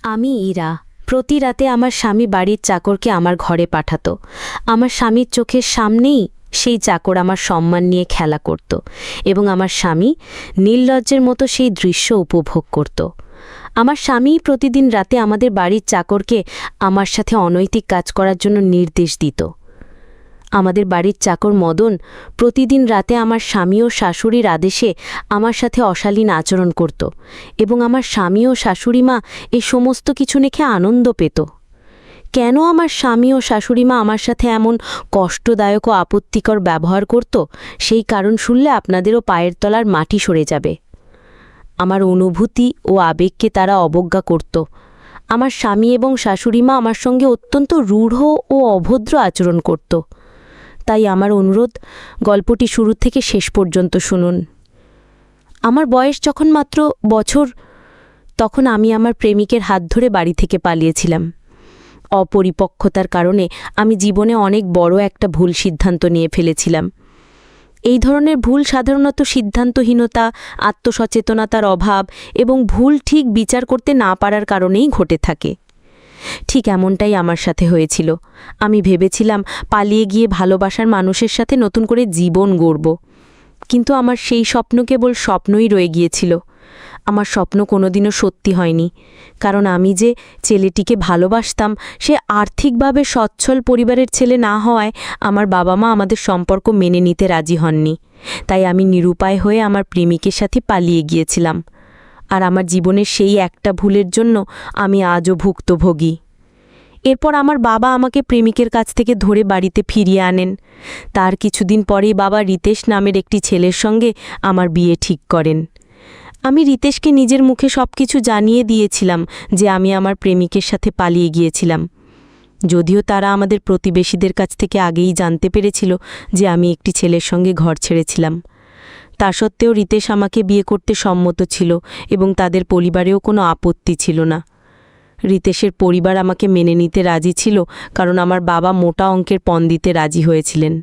আমি ইরা। প্রতি রাতে আমার স্বামী বাড়ির চাকরকে আমার ঘরে পাঠাতো। আমার স্বামীর চোখের সামনেই সেই চাকর আমার সম্মান নিয়ে খেলা করত এবং আমার স্বামী নির্লজ্জের মতো সেই দৃশ্য উপভোগ করত। আমার স্বামী প্রতিদিন রাতে আমাদের বাড়ির চাকরকে আমার সাথে অনৈতিক কাজ করার জন্য নির্দেশ দিত। আমাদের বাড়ির চাকর মদন প্রতিদিন রাতে আমার স্বামী ও শাশুড়ির আদেশে আমার সাথে অশালীন আচরণ করত এবং আমার স্বামী ও শাশুড়িমা এই সমস্ত কিছু দেখে আনন্দ পেত। কেন আমার স্বামী ও শাশুড়িমা আমার সাথে এমন কষ্টদায়ক ও আপত্তিকর ব্যবহার করত, সেই কারণ শুনলে আপনাদেরও পায়ের তলার মাটি সরে যাবে। আমার অনুভূতি ও আবেগকে তারা অবজ্ঞা করত। আমার স্বামী এবং শাশুড়িমা আমার সঙ্গে অত্যন্ত রূঢ় ও অভদ্র আচরণ করত। তাই আমার অনুরোধ, গল্পটি শুরু থেকে শেষ পর্যন্ত শুনুন। আমার বয়স যখন মাত্র বছর, তখন আমি আমার প্রেমিকের হাত ধরে বাড়ি থেকে পালিয়েছিলাম। অপরিপক্কতার কারণে আমি জীবনে অনেক বড় একটা ভুল সিদ্ধান্ত নিয়ে ফেলেছিলাম। এই ধরনের ভুল সাধারণত সিদ্ধান্তহীনতা, আত্মসচেতনতার অভাব এবং ভুল ঠিক বিচার করতে না পারার কারণেই ঘটে থাকে। ঠিক এমনটাই আমার সাথে হয়েছিল। আমি ভেবেছিলাম পালিয়ে গিয়ে ভালোবাসার মানুষের সাথে নতুন করে জীবন গড়ব, কিন্তু আমার সেই স্বপ্ন কেবল স্বপ্নই রয়ে গিয়েছিল। আমার স্বপ্ন কোনোদিনও সত্যি হয়নি, কারণ আমি যে ছেলেটিকে ভালোবাসতাম সে আর্থিকভাবে সচ্ছল পরিবারের ছেলে না হওয়ায় আমার বাবা মা আমাদের সম্পর্ক মেনে নিতে রাজি হননি। তাই আমি নিরুপায় হয়ে আমার প্রেমিকের সাথে পালিয়ে গিয়েছিলাম। আর আমার জীবনের সেই একটা ভুলের জন্য আমি আজও ভুক্তভোগী। এরপর আমার বাবা আমাকে প্রেমিকের কাছ থেকে ধরে বাড়িতে ফিরিয়ে আনেন। তার কিছুদিন পরেই বাবা রিতেশ নামের একটি ছেলের সঙ্গে আমার বিয়ে ঠিক করেন। আমি রিতেশকে নিজের মুখে সব কিছু জানিয়ে দিয়েছিলাম যে আমি আমার প্রেমিকের সাথে পালিয়ে গিয়েছিলাম। যদিও তারা আমাদের প্রতিবেশীদের কাছ থেকে আগেই জানতে পেরেছিল যে আমি একটি ছেলের সঙ্গে ঘর ছেড়েছিলাম। তা সত্ত্বেও রিতেশ আমাকে বিয়ে করতে সম্মত ছিল এবং তাদের পরিবারেও কোনো আপত্তি ছিল না। রিতেশের পরিবার আমাকে মেনে নিতে রাজি ছিল, কারণ আমার বাবা মোটা অঙ্কের পণ দিতে রাজি হয়েছিলেন।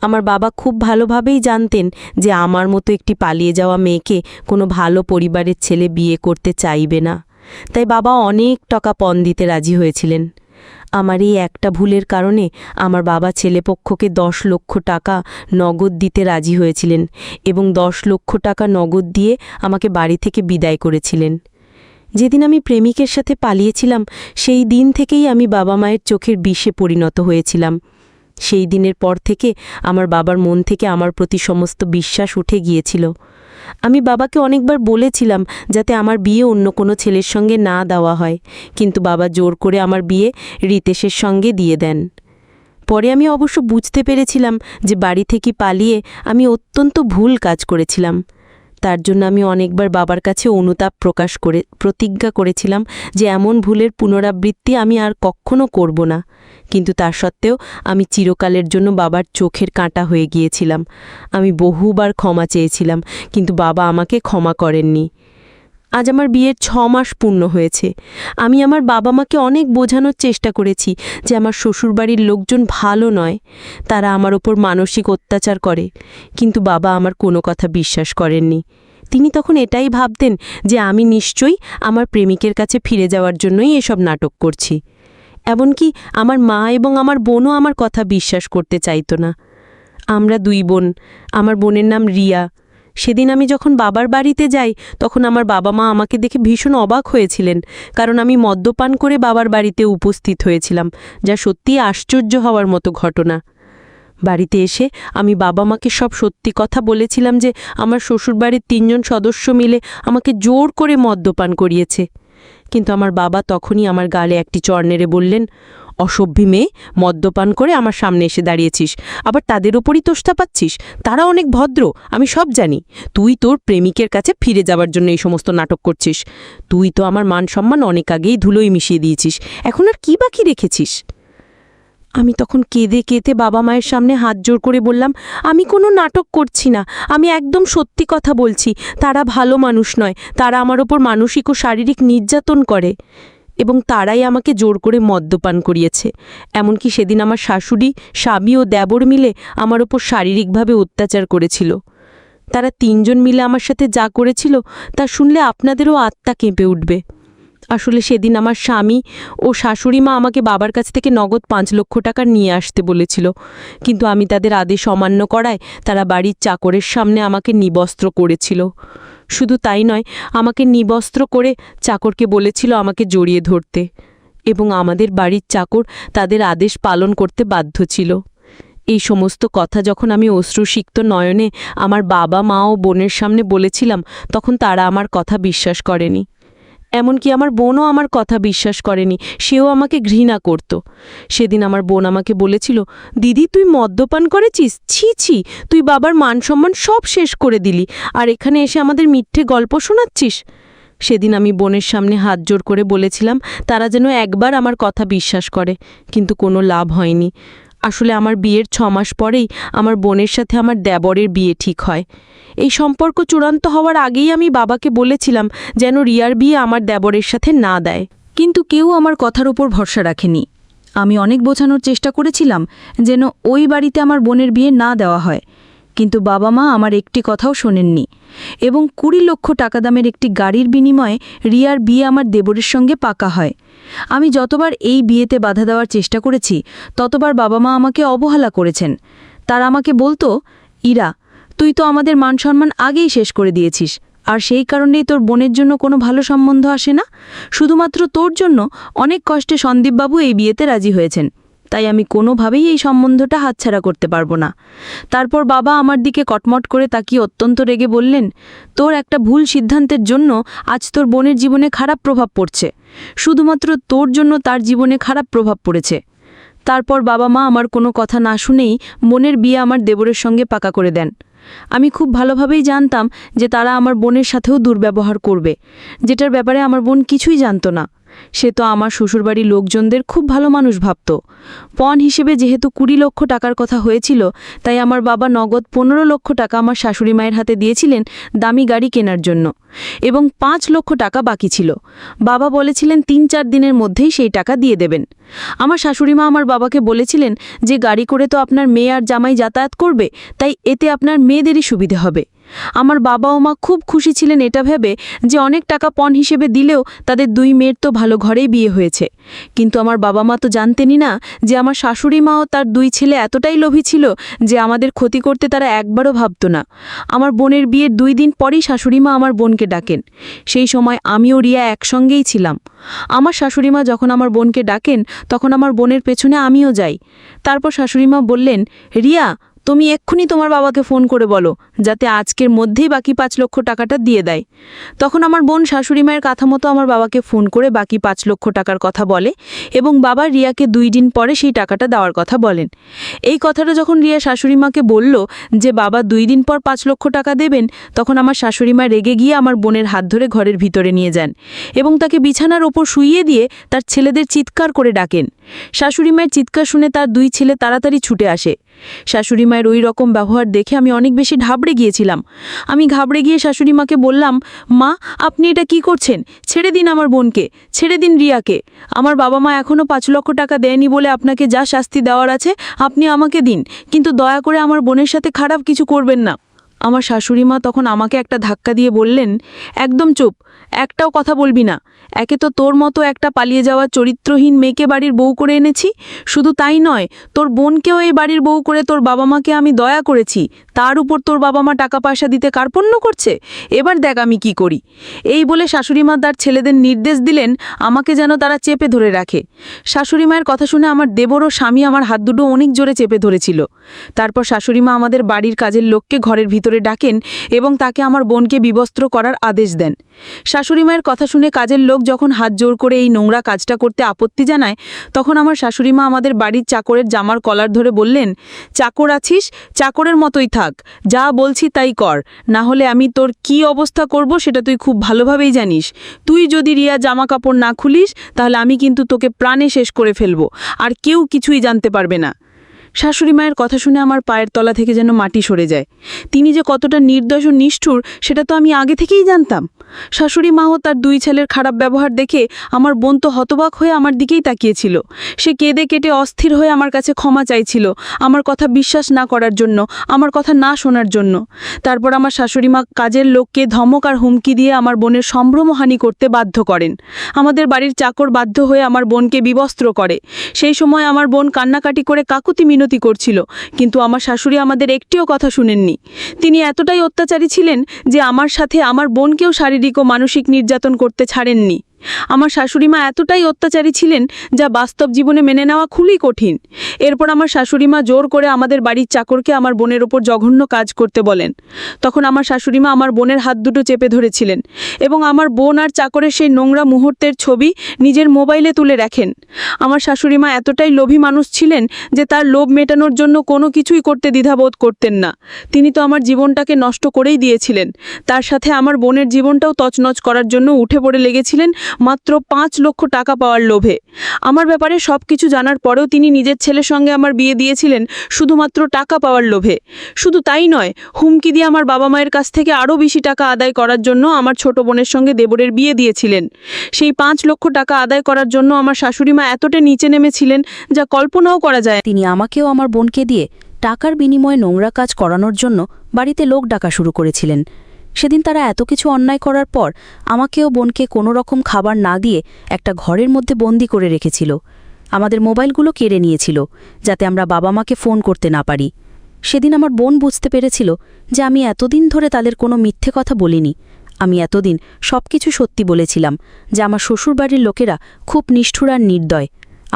আমার বাবা খুব ভালোভাবেই জানতেন যে আমার মতো একটি পালিয়ে যাওয়া মেয়েকে কোনো ভালো পরিবারের ছেলে বিয়ে করতে চাইবে না। তাই বাবা অনেক টাকা পণ দিতে রাজি হয়েছিলেন। আমার এই একটা ভুলের কারণে আমার বাবা ছেলেপক্ষকে 10 লক্ষ টাকা নগদ দিতে রাজি হয়েছিলেন এবং 10 লক্ষ টাকা নগদ দিয়ে আমাকে বাড়ি থেকে বিদায় করেছিলেন। যেদিন আমি প্রেমিকের সাথে পালিয়েছিলাম, সেই দিন থেকেই আমি বাবা মায়ের চোখের বিষে পরিণত হয়েছিলাম। সেই দিনের পর থেকে আমার বাবার মন থেকে আমার প্রতি সমস্ত বিশ্বাস উঠে গিয়েছিল। আমি বাবাকে অনেকবার বলেছিলাম যাতে আমার বিয়ে অন্য কোনো ছেলের সঙ্গে না দেওয়া হয়, কিন্তু বাবা জোর করে আমার বিয়ে রিতেশের সঙ্গে দিয়ে দেন। পরে আমি অবশ্য বুঝতে পেরেছিলাম যে বাড়ি থেকে পালিয়ে আমি অত্যন্ত ভুল কাজ করেছিলাম। তার জন্য আমি অনেকবার বাবার কাছে অনুতাপ প্রকাশ করে প্রতিজ্ঞা করেছিলাম যে এমন ভুলের পুনরাবৃত্তি আমি আর কখনো করব না। কিন্তু তা সত্ত্বেও আমি চিরকালের জন্য বাবার চোখের কাঁটা হয়ে গিয়েছিলাম। আমি বহুবার ক্ষমা চেয়েছিলাম, কিন্তু বাবা আমাকে ক্ষমা করেননি। আজ আমার বিয়ের 6 মাস পূর্ণ হয়েছে। আমি আমার বাবা মাকে অনেক বোঝানোর চেষ্টা করেছি যে আমার শ্বশুরবাড়ির লোকজন ভালো নয়, তারা আমার ওপর মানসিক অত্যাচার করে, কিন্তু বাবা আমার কোনো কথা বিশ্বাস করেননি। তিনি তখন এটাই ভাবতেন যে আমি নিশ্চয়ই আমার প্রেমিকের কাছে ফিরে যাওয়ার জন্যই এসব নাটক করছি। এমনকি আমার মা এবং আমার বোনও আমার কথা বিশ্বাস করতে চাইতো না। আমরা 2 বোন। আমার বোনের নাম রিয়া। সেদিন আমি যখন বাবার বাড়িতে যাই, তখন আমার বাবা মা আমাকে দেখে ভীষণ অবাক হয়েছিলেন, কারণ আমি মদ্যপান করে বাবার বাড়িতে উপস্থিত হয়েছিলাম, যা সত্যিই আশ্চর্য হওয়ার মতো ঘটনা। বাড়িতে এসে আমি বাবা মাকে সব সত্যি কথা বলেছিলাম যে আমার শ্বশুরবাড়ির 3 জন সদস্য মিলে আমাকে জোর করে মদ্যপান করিয়েছে। কিন্তু আমার বাবা তখনই আমার গালে একটি চড় নেড়ে বললেন, অসভ্যী মেয়ে, মদ্যপান করে আমার সামনে এসে দাঁড়িয়েছিস, আবার তাদের ওপরই তোষ্টা পাচ্ছিস। তারা অনেক ভদ্র, আমি সব জানি। তুই তোর প্রেমিকের কাছে ফিরে যাবার জন্য এই সমস্ত নাটক করছিস। তুই তো আমার মান সম্মান অনেক আগেই ধুলোয় মিশিয়ে দিয়েছিস, এখন আর কি বাকি রেখেছিস? আমি তখন কেঁদে কেঁদে বাবা মায়ের সামনে হাত জোড় করে বললাম, আমি কোনো নাটক করছি না, আমি একদম সত্যি কথা বলছি। তারা ভালো মানুষ নয়, তারা আমার ওপর মানসিক ও শারীরিক নির্যাতন করে এবং তারাই আমাকে জোর করে মদ্যপান করিয়েছে। এমনকি সেদিন আমার শাশুড়ি, স্বামী ও দেবর মিলে আমার ওপর শারীরিকভাবে অত্যাচার করেছিল। তারা 3 জন মিলে আমার সাথে যা করেছিল তা শুনলে আপনাদেরও আত্মা কেঁপে উঠবে। আসলে সেদিন আমার স্বামী ও শাশুড়ি মা আমাকে বাবার কাছ থেকে নগদ 5 লক্ষ টাকা নিয়ে আসতে বলেছিল, কিন্তু আমি তাদের আদেশ অমান্য করায় তারা বাড়ির চাকরের সামনে আমাকে নিবস্ত্র করেছিল। শুধু তাই নয়, আমাকে নিবস্ত্র করে চাকরকে বলেছিল আমাকে জড়িয়ে ধরতে, এবং আমাদের বাড়ির চাকর তাদের আদেশ পালন করতে বাধ্য ছিল। এই সমস্ত কথা যখন আমি অশ্রুসিক্ত নয়নে আমার বাবা মা ও বোনের সামনে বলেছিলাম, তখন তারা আমার কথা বিশ্বাস করেনি। এমনকি আমার বোনও আমার কথা বিশ্বাস করেনি, সেও আমাকে ঘৃণা করত। সেদিন আমার বোন আমাকে বলেছিল, দিদি তুই মদ্যপান করেছিস, ছি ছি, তুই বাবার মান সম্মান সব শেষ করে দিলি, আর এখানে এসে আমাদের মিথ্যে গল্প শোনাচ্ছিস। সেদিন আমি বোনের সামনে হাত জোড় করে বলেছিলাম তারা যেন একবার আমার কথা বিশ্বাস করে, কিন্তু কোনো লাভ হয়নি। আসলে আমার বিয়ের 6 মাস পরেই আমার বোনের সাথে আমার দেবরের বিয়ে ঠিক হয়। এই সম্পর্ক চূড়ান্ত হওয়ার আগেই আমি বাবাকে বলেছিলাম যেন রিয়ার বিয়ে আমার দেবরের সাথে না দেয়, কিন্তু কেউ আমার কথার উপর ভরসা রাখেনি। আমি অনেক বোঝানোর চেষ্টা করেছিলাম যেন ওই বাড়িতে আমার বোনের বিয়ে না দেওয়া হয়, কিন্তু বাবা মা আমার একটি কথাও শোনেননি, এবং 20 লক্ষ টাকা দামের একটি গাড়ির বিনিময়ে রিয়ার বিয়ে আমার দেবরের সঙ্গে পাকা হয়। আমি যতবার এই বিয়েতে বাধা দেওয়ার চেষ্টা করেছি, ততবার বাবা মা আমাকে অবহেলা করেছেন। তারা আমাকে বলতো, ইরা, তুই তো আমাদের মান সম্মান আগেই শেষ করে দিয়েছিস, আর সেই কারণেই তোর বোনের জন্য কোনো ভালো সম্বন্ধ আসে না। শুধুমাত্র তোর জন্য অনেক কষ্টে সন্দীপবাবু এই বিয়েতে রাজি হয়েছেন, তাই আমি কোনোভাবেই এই সম্বন্ধটা হাতছাড়া করতে পারবো না। তারপর বাবা আমার দিকে কটমট করে তাকিয়ে অত্যন্ত রেগে বললেন, তোর একটা ভুল সিদ্ধান্তের জন্য আজ তোর বোনের জীবনে খারাপ প্রভাব পড়ছে। শুধুমাত্র তোর জন্য তার জীবনে খারাপ প্রভাব পড়েছে। তারপর বাবা মা আমার কোনো কথা না শুনেই বোনের বিয়ে আমার দেবরের সঙ্গে পাকা করে দেন। আমি খুব ভালোভাবেই জানতাম যে তারা আমার বোনের সাথেও দুর্ব্যবহার করবে, যেটার ব্যাপারে আমার বোন কিছুই জানত না। সে তো আমার শ্বশুরবাড়ির লোকজনদের খুব ভালো মানুষ ভাবত। পণ হিসেবে যেহেতু 20 লক্ষ টাকার কথা হয়েছিল, তাই আমার বাবা নগদ 15 লক্ষ টাকা আমার শাশুড়ি মায়ের হাতে দিয়েছিলেন দামি গাড়ি কেনার জন্য, এবং 5 লক্ষ টাকা বাকি ছিল। বাবা বলেছিলেন 3-4 দিনের মধ্যেই সেই টাকা দিয়ে দেবেন। আমার শাশুড়িমা আমার বাবাকে বলেছিলেন যে গাড়ি করে তো আপনার মেয়ে আর জামাই যাতায়াত করবে, তাই এতে আপনার মেয়েদেরই সুবিধে হবে। আমার বাবা ও মা খুব খুশি ছিলেন এটা ভেবে যে অনেক টাকা পণ হিসেবে দিলেও তাদের 2 মেয়ের তো ভালো ঘরেই বিয়ে হয়েছে। কিন্তু আমার বাবা মা তো জানতেনই না যে আমার শাশুড়ি মাও তার 2 ছেলে এতটাই লোভী ছিল যে আমাদের ক্ষতি করতে তারা একবারও ভাবত না। আমার বোনের বিয়ের 2 দিন পরেই শাশুড়ি মা আমার বোনকে ডাকেন। সেই সময় আমি ও রিয়া একসঙ্গেই ছিলাম। আমার শাশুড়ি মা যখন আমার বোনকে ডাকেন, তখন আমার বোনের পেছনে আমিও যাই। তারপর শাশুড়ি মা বললেন, রিয়া, তুমি এক্ষুনি তোমার বাবাকে ফোন করে বলো যাতে আজকের মধ্যেই বাকি 5 লক্ষ টাকাটা দিয়ে দেয়। তখন আমার বোন শাশুড়ি মায়ের কথা মতো আমার বাবাকে ফোন করে বাকি 5 লক্ষ টাকার কথা বলে, এবং বাবা রিয়াকে 2 দিন পরে সেই টাকাটা দেওয়ার কথা বলেন। এই কথাটা যখন রিয়া শাশুড়ি মাকে বলল যে বাবা 2 দিন পর 5 লক্ষ টাকা দেবেন, তখন আমার শাশুড়ি মা রেগে গিয়ে আমার বোনের হাত ধরে ঘরের ভিতরে নিয়ে যান এবং তাকে বিছানার ওপর শুইয়ে দিয়ে তার ছেলেদের চিৎকার করে ডাকেন। শাশুড়ি মায়ের চিৎকার শুনে তার 2 ছেলে তাড়াতাড়ি ছুটে আসে। শাশুড়ি মায়ের ওই রকম ব্যবহার দেখে আমি অনেক বেশি ঘাবড়ে গিয়েছিলাম। আমি ঘাবড়ে গিয়ে শাশুড়ি মাকে বললাম, মা, আপনি এটা কি করছেন? ছেড়ে দিন আমার বোনকে, ছেড়ে দিন রিয়াকে। আমার বাবা মা এখনও 5 লক্ষ টাকা দেয়নি বলে আপনাকে যা শাস্তি দেওয়ার আছে আপনি আমাকে দিন, কিন্তু দয়া করে আমার বোনের সাথে খারাপ কিছু করবেন না। আমার শাশুড়ি মা তখন আমাকে একটা ধাক্কা দিয়ে বললেন, একদম চুপ, একটাও কথা বলবি না। একে তো তোর মতো একটা পালিয়ে যাওয়া চরিত্রহীন মেয়েকে বাড়ির বউ করে এনেছি, শুধু তাই নয়, তোর বোনকেও এই বাড়ির বউ করে তোর বাবা মাকে আমি দয়া করেছি, তার উপর তোর বাবা মা টাকা পয়সা দিতে কার্পণ্য করছে। এবার দেখ আমি কি করি। এই বলে শাশুড়িমা তার ছেলেদের নির্দেশ দিলেন আমাকে যেন তারা চেপে ধরে রাখে। শাশুড়ি মায়ের কথা শুনে আমার দেবর ও স্বামী আমার হাত দুটো অনেক জোরে চেপে ধরেছিল। তারপর শাশুড়িমা আমাদের বাড়ির কাজের লোককে ঘরের ভিতরে ডাকেন এবং তাকে আমার বোনকে বিবস্ত্র করার আদেশ দেন। শাশুড়ি মায়ের কথা শুনে কাজের লোক যখন হাত জোর করে এই নোংরা কাজটা করতে আপত্তি জানায়, তখন আমার শাশুড়িমা আমাদের বাড়ির চাকরের জামার কলার ধরে বললেন, চাকর আছিস, চাকরের মতোই থাক, যা বলছি তাই কর, না হলে আমি তোর কি অবস্থা করব সেটা তুই খুব ভালোভাবেই জানিস। তুই যদি রিয়া জামা কাপড় না খুলিস তাহলে আমি কিন্তু তোকে প্রাণে শেষ করে ফেলব, আর কেউ কিছুই জানতে পারবে না। শাশুড়ি মায়ের কথা শুনে আমার পায়ের তলা থেকে যেন মাটি সরে যায়। তিনি যে কতটা নির্দোষ ও নিষ্ঠুর সেটা তো আমি আগে থেকেই জানতাম। শাশুড়ি মাও তার দুই ছেলের খারাপ ব্যবহার দেখে আমার বোন তো হতবাক হয়ে আমার দিকেই তাকিয়েছিল। সে কেঁদে কেটে অস্থির হয়ে আমার কাছে ক্ষমা চাইছিল, আমার কথা বিশ্বাস না করার জন্য, আমার কথা না শোনার জন্য। তারপর আমার শাশুড়ি মা কাজের লোককে ধমক আর হুমকি দিয়ে আমার বোনের সম্ভ্রমহানি করতে বাধ্য করেন। আমাদের বাড়ির চাকর বাধ্য হয়ে আমার বোনকে বিবস্ত্র করে। সেই সময় আমার বোন কান্নাকাটি করে কাকুতি মিনতি করছিল, কিন্তু আমার শাশুড়ি আমাদের একটিও কথা শুনেননি। তিনি এতটাই অত্যাচারী ছিলেন যে আমার সাথে আমার বোনকেও শারীরিক ও মানসিক নির্যাতন করতে ছাড়েননি। আমার শাশুড়িমা এতটাই অত্যাচারী ছিলেন যা বাস্তব জীবনে মেনে নেওয়া খুবই কঠিন। এরপর আমার শাশুড়িমা জোর করে আমাদের বাড়ির চাকরকে আমার বোনের ওপর জঘন্য কাজ করতে বলেন। তখন আমার শাশুড়িমা আমার বোনের হাত দুটো চেপে ধরেছিলেন এবং আমার বোন আর চাকরের সেই নোংরা মুহূর্তের ছবি নিজের মোবাইলে তুলে রাখেন। আমার শাশুড়িমা এতটাই লোভী মানুষ ছিলেন যে তার লোভ মেটানোর জন্য কোনো কিছুই করতে দ্বিধাবোধ করতেন না। তিনি তো আমার জীবনটাকে নষ্ট করেই দিয়েছিলেন, তার সাথে আমার বোনের জীবনটাও তছনছ করার জন্য উঠে পড়ে লেগেছিলেন মাত্র 5 লক্ষ টাকা পাওয়ার লোভে। আমার ব্যাপারে সব কিছু জানার পরেও তিনি নিজের ছেলের সঙ্গে আমার বিয়ে দিয়েছিলেন শুধুমাত্র টাকা পাওয়ার লোভে। শুধু তাই নয়, হুমকি দিয়ে আমার বাবা মায়ের কাছ থেকে আরও বেশি টাকা আদায় করার জন্য আমার ছোট বোনের সঙ্গে দেবরের বিয়ে দিয়েছিলেন। সেই 5 লক্ষ টাকা আদায় করার জন্য আমার শাশুড়িমা এতটা নিচে নেমেছিলেন যা কল্পনাও করা যায়। তিনি আমাকেও আমার বোনকে দিয়ে টাকার বিনিময়ে নোংরা কাজ করানোর জন্য বাড়িতে লোক ডাকা শুরু করেছিলেন। সেদিন তারা এত কিছু অন্যায় করার পর আমাকেও বোনকে কোনো রকম খাবার না দিয়ে একটা ঘরের মধ্যে বন্দি করে রেখেছিল। আমাদের মোবাইলগুলো কেড়ে নিয়েছিল যাতে আমরা বাবা মাকে ফোন করতে না পারি। সেদিন আমার বোন বুঝতে পেরেছিল যে আমি এতদিন ধরে তাদের কোনো মিথ্যে কথা বলিনি। আমি এতদিন সব কিছু সত্যি বলেছিলাম যে আমার শ্বশুরবাড়ির লোকেরা খুব নিষ্ঠুর আর নির্দয়।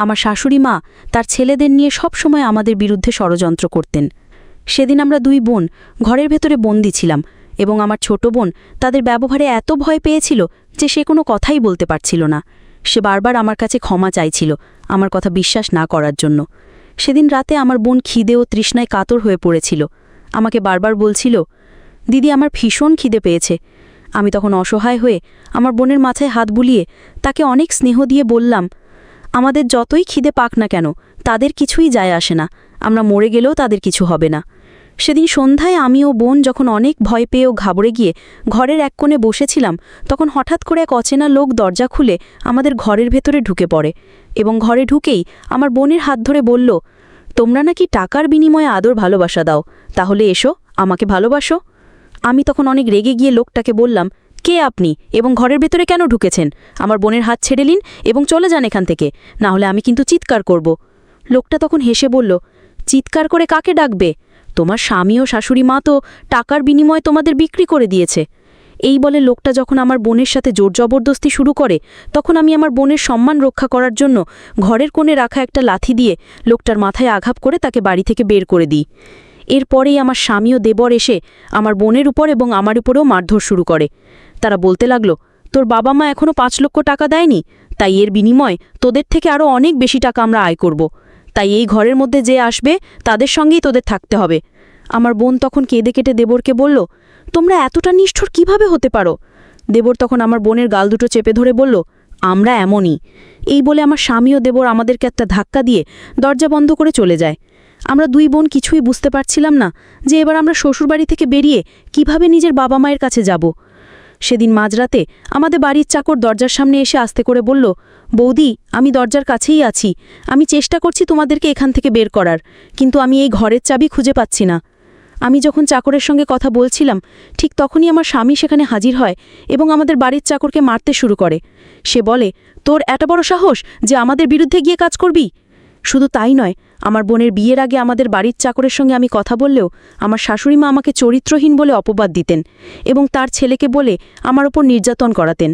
আমার শাশুড়ি মা তার ছেলেদের নিয়ে সব সময় আমাদের বিরুদ্ধে ষড়যন্ত্র করতেন। সেদিন আমরা দুই বোন ঘরের ভেতরে বন্দি ছিলাম এবং আমার ছোট বোন তাদের ব্যবহারে এত ভয় পেয়েছিল যে সে কোনো কথাই বলতে পারছিল না। সে বারবার আমার কাছে ক্ষমা চাইছিল আমার কথা বিশ্বাস না করার জন্য। সেদিন রাতে আমার বোন খিদে ও তৃষ্ণায় কাতর হয়ে পড়েছিল। আমাকে বারবার বলছিল, দিদি আমার ভীষণ খিদে পেয়েছে। আমি তখন অসহায় হয়ে আমার বোনের মাথায় হাত বুলিয়ে তাকে অনেক স্নেহ দিয়ে বললাম, আমাদের যতই খিদে পাক না কেন তাদের কিছুই যায় আসে না, আমরা মরে গেলেও তাদের কিছু হবে না। সেদিন সন্ধ্যায় আমি ও বোন যখন অনেক ভয় পেয়ে ও ঘাবড়ে গিয়ে ঘরের এক কোণে বসেছিলাম, তখন হঠাৎ করে এক অচেনা লোক দরজা খুলে আমাদের ঘরের ভেতরে ঢুকে পড়ে এবং ঘরে ঢুকেই আমার বোনের হাত ধরে বলল, তোমরা নাকি টাকার বিনিময়ে আদর ভালোবাসা দাও, তাহলে এসো আমাকে ভালোবাসো। আমি তখন অনেক রেগে গিয়ে লোকটাকে বললাম, কে আপনি এবং ঘরের ভেতরে কেন ঢুকেছেন? আমার বোনের হাত ছেড়ে নিন এবং চলে যান এখান থেকে, না হলে আমি কিন্তু চিৎকার করব। লোকটা তখন হেসে বলল, চিৎকার করে কাকে ডাকবে? তোমার স্বামী ও শাশুড়ি মা তো টাকার বিনিময়ে তোমাদের বিক্রি করে দিয়েছে। এই বলে লোকটা যখন আমার বোনের সাথে জোর জবরদস্তি শুরু করে, তখন আমি আমার বোনের সম্মান রক্ষা করার জন্য ঘরের কোণে রাখা একটা লাথি দিয়ে লোকটার মাথায় আঘাত করে তাকে বাড়ি থেকে বের করে দিই। এরপরেই আমার স্বামী ও দেবর এসে আমার বোনের উপর এবং আমার উপরেও মারধর শুরু করে। তারা বলতে লাগলো, তোর বাবা মা এখনও 5 লক্ষ টাকা দেয়নি, তাই এর বিনিময়ে তোদের থেকে আরও অনেক বেশি টাকা আমরা আয় করব। তাই এই ঘরের মধ্যে যে আসবে তাদের সঙ্গেই তোদের থাকতে হবে। আমার বোন তখন কেঁদে কেটে দেবরকে বলল, তোমরা এতটা নিষ্ঠুর কিভাবে হতে পারো? দেবর তখন আমার বোনের গাল দুটো চেপে ধরে বলল, আমরা এমনই। এই বলে আমার স্বামী ও দেবর আমাদেরকে একটা ধাক্কা দিয়ে দরজা বন্ধ করে চলে যায়। আমরা দুই বোন কিছুই বুঝতে পারছিলাম না যে এবার আমরা শ্বশুরবাড়ি থেকে বেরিয়ে কিভাবে নিজের বাবা মায়ের কাছে যাব। সেদিন মাঝরাতে আমাদের বাড়ির চাকর দরজার সামনে এসে আস্তে করে বলল, বৌদি আমি দরজার কাছেই আছি, আমি চেষ্টা করছি তোমাদেরকে এখান থেকে বের করার, কিন্তু আমি এই ঘরের চাবি খুঁজে পাচ্ছি না। আমি যখন চাকরের সঙ্গে কথা বলছিলাম ঠিক তখনই আমার স্বামী সেখানে হাজির হয় এবং আমাদের বাড়ির চাকরকে মারতে শুরু করে। সে বলে, তোর এত বড় সাহস যে আমাদের বিরুদ্ধে গিয়ে কাজ করবি? শুধু তাই নয়, আমার বোনের বিয়ের আগে আমাদের বাড়ির চাকরের সঙ্গে আমি কথা বললেও আমার শাশুড়ি মা আমাকে চরিত্রহীন বলে অপবাদ দিতেন এবং তার ছেলেকে বলে আমার ওপর নির্যাতন করাতেন।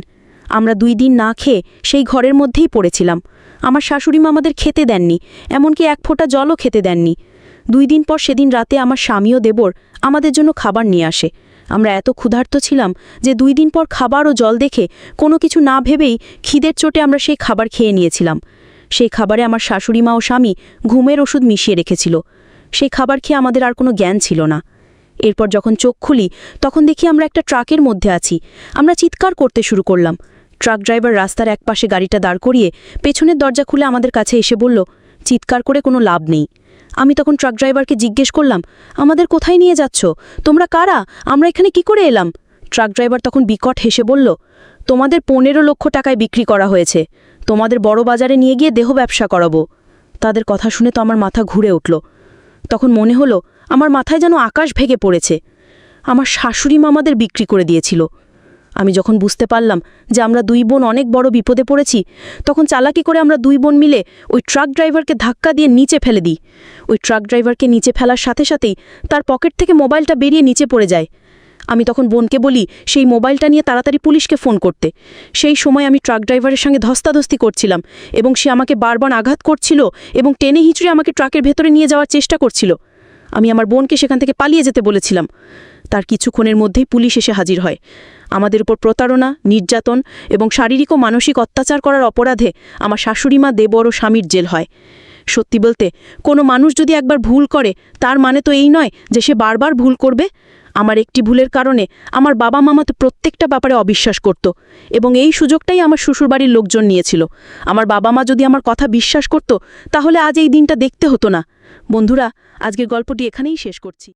আমরা 2 দিন না খেয়ে সেই ঘরের মধ্যেই পড়েছিলাম। আমার শাশুড়ি মা আমাদের খেতে দেননি, এমনকি 1 ফোঁটা জলও খেতে দেননি। 2 দিন পর সেদিন রাতে আমার স্বামী ও দেবর আমাদের জন্য খাবার নিয়ে আসে। আমরা এত ক্ষুধার্ত ছিলাম যে 2 দিন পর খাবার ও জল দেখে কোনো কিছু না ভেবেই খিদের চোটে আমরা সেই খাবার খেয়ে নিয়েছিলাম। সেই খাবারে আমার শাশুড়ি মা ও স্বামী ঘুমের ওষুধ মিশিয়ে রেখেছিল। সেই খাবার খেয়ে আমাদের আর কোনো জ্ঞান ছিল না। এরপর যখন চোখ খুলি তখন দেখি আমরা একটা ট্রাকের মধ্যে আছি। আমরা চিৎকার করতে শুরু করলাম। ট্রাক ড্রাইভার রাস্তার একপাশে গাড়িটা দাঁড় করিয়ে পেছনের দরজা খুলে আমাদের কাছে এসে বলল, চিৎকার করে কোনো লাভ নেই। আমি তখন ট্রাক ড্রাইভারকে জিজ্ঞেস করলাম, আমাদের কোথায় নিয়ে যাচ্ছ? তোমরা কারা? আমরা এখানে কি করে এলাম? ট্রাক ড্রাইভার তখন বিকট হেসে বলল, তোমাদের 15 লক্ষ টাকায় বিক্রি করা হয়েছে, তোমাদের বড় বাজারে নিয়ে গিয়ে দেহ ব্যবসা করাবো। তাদের কথা শুনে তো আমার মাথা ঘুরে উঠল। তখন মনে হলো আমার মাথায় যেন আকাশ ভেঙে পড়েছে। আমার শাশুড়ি মা আমাদের বিক্রি করে দিয়েছিল। আমি যখন বুঝতে পারলাম যে আমরা 2 বোন অনেক বড় বিপদে পড়েছি, তখন চালাকি করে আমরা 2 বোন মিলে ওই ট্রাক ড্রাইভারকে ধাক্কা দিয়ে নিচে ফেলে দিই। ওই ট্রাক ড্রাইভারকে নিচে ফেলার সাথে সাথেই তার পকেট থেকে মোবাইলটা বেরিয়ে নিচে পড়ে যায়। আমি তখন বোনকে বলি সেই মোবাইলটা নিয়ে তাড়াতাড়ি পুলিশকে ফোন করতে। সেই সময় আমি ট্রাক ড্রাইভারের সঙ্গে ধস্তাধস্তি করছিলাম এবং সে আমাকে বারবার আঘাত করছিল এবং টেনে হিঁচড়ে আমাকে ট্রাকের ভেতরে নিয়ে যাওয়ার চেষ্টা করছিল। আমি আমার বোনকে সেখান থেকে পালিয়ে যেতে বলেছিলাম। তার কিছুক্ষণের মধ্যেই পুলিশ এসে হাজির হয়। আমাদের উপর প্রতারণা, নির্যাতন এবং শারীরিক ও মানসিক অত্যাচার করার অপরাধে আমার শাশুড়িমা, দেবর ও স্বামীর জেল হয়। সত্যি বলতে, কোনো মানুষ যদি একবার ভুল করে তার মানে তো এই নয় যে সে বারবার ভুল করবে। আমার একটি ভুলের কারণে আমার বাবা মামা তো প্রত্যেকটা ব্যাপারে অবিশ্বাস করত এবং এই সুযোগটাই আমার শ্বশুরবাড়ির লোকজন নিয়েছিল। আমার বাবা মা যদি আমার কথা বিশ্বাস করত তাহলে আজ এই দিনটা দেখতে হতো না। বন্ধুরা, আজকের গল্পটি এখানেই শেষ করছি।